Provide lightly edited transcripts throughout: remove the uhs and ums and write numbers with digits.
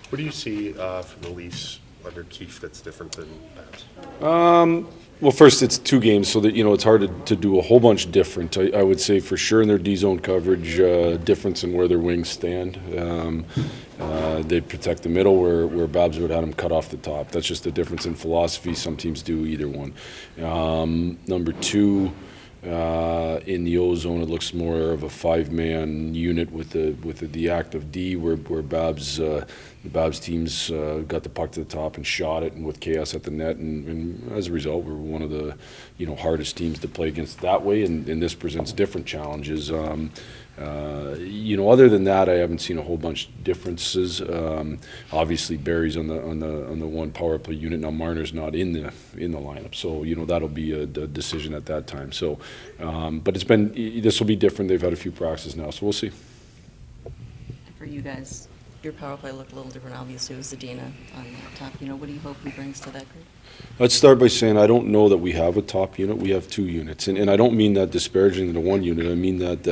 What do you see from the Leafs under Keefe that's different than Babs? Well, first, it's 2 games, so that it's hard to do a whole bunch different. I would say for sure in their D zone coverage, difference in where their wings stand. They protect the middle where Babs would have them cut off the top. That's just a difference in philosophy. Some teams do either one. Number two. In the O zone, it looks more of a 5-man unit with the active D, where the Babs teams got the puck to the top and shot it, and with chaos at the net, and as a result, we're one of the hardest teams to play against that way, and this presents different challenges. Other than that, I haven't seen a whole bunch of differences. Obviously, Barry's on the one power play unit now. Marner's not in the lineup, so that'll be a decision at that time. So, but this will be different. They've had a few practices now, so we'll see. For you guys, your power play looked a little different. Obviously, it was Zadina on the top. What do you hope he brings to that group? I'd start by saying I don't know that we have a top unit. We have 2 units, and I don't mean that disparaging the one unit. I mean that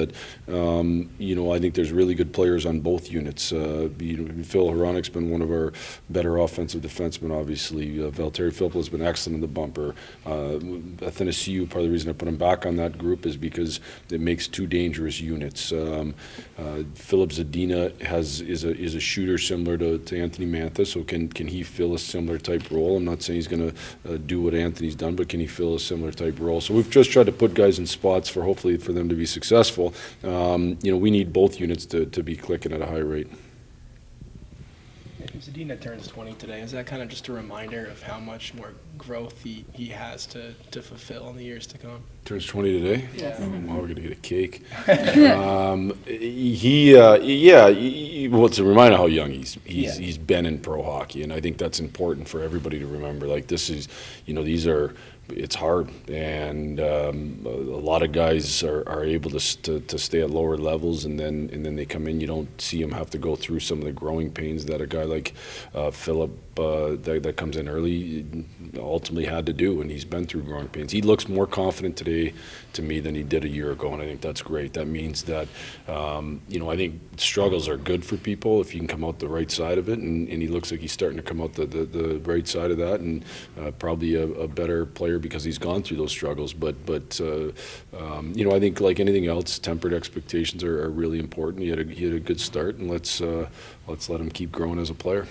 I think there's really good players on both units. Phil Hronik's been one of our better offensive defensemen. Obviously, Valtteri Filppula has been excellent in the bumper. Athanasiou, part of the reason I put him back on that group is because it makes 2 dangerous units. Philip Zadina is a shooter similar to Anthony Mantha. So can he fill a similar type role? I'm not saying he's going to do what Anthony's done, but can he fill a similar type role? So we've just tried to put guys in spots hopefully for them to be successful. We need both units to be clicking at a high rate. If Zadina turns 20 today, is that kind of just a reminder of how much more growth he has to fulfill in the years to come? Turns 20 today? Yeah. Well, we're going to get a cake. Well, it's a reminder how young he's been in pro hockey, and I think that's important for everybody to remember. Like, this is, it's hard, and a lot of guys are able to stay at lower levels, and then they come in. You don't see them have to go through some of the growing pains that a guy like Philip that comes in early ultimately had to do, and he's been through growing pains. He looks more confident today to me than he did a year ago, and I think that's great. That means that I think struggles are good for people if you can come out the right side of it, and he looks like he's starting to come out the right side of that, and probably a better player because he's gone through those struggles. But I think like anything else, tempered expectations are really important. He had a good start, and let's let him keep growing as a player.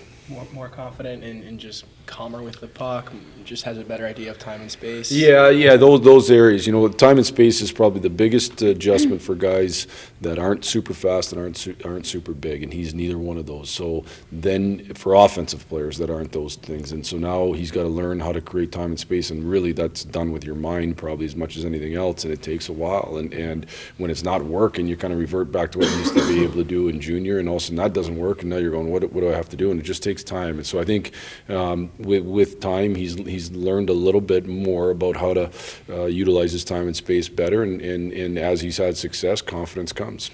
More confident and just calmer with the puck, just has a better idea of time and space. Yeah, those areas. Time and space is probably the biggest adjustment for guys that aren't super fast and aren't super big, and he's neither one of those. So then for offensive players that aren't those things, and so now he's got to learn how to create time and space, and really that's done with your mind probably as much as anything else, and it takes a while. And when it's not working, you kind of revert back to what you used to be able to do in junior, and all of a sudden that doesn't work, and now you're going, what do I have to do? And it just takes time. And so I think with time, he's learned a little bit more about how to utilize his time and space better, and as he's had success, confidence comes.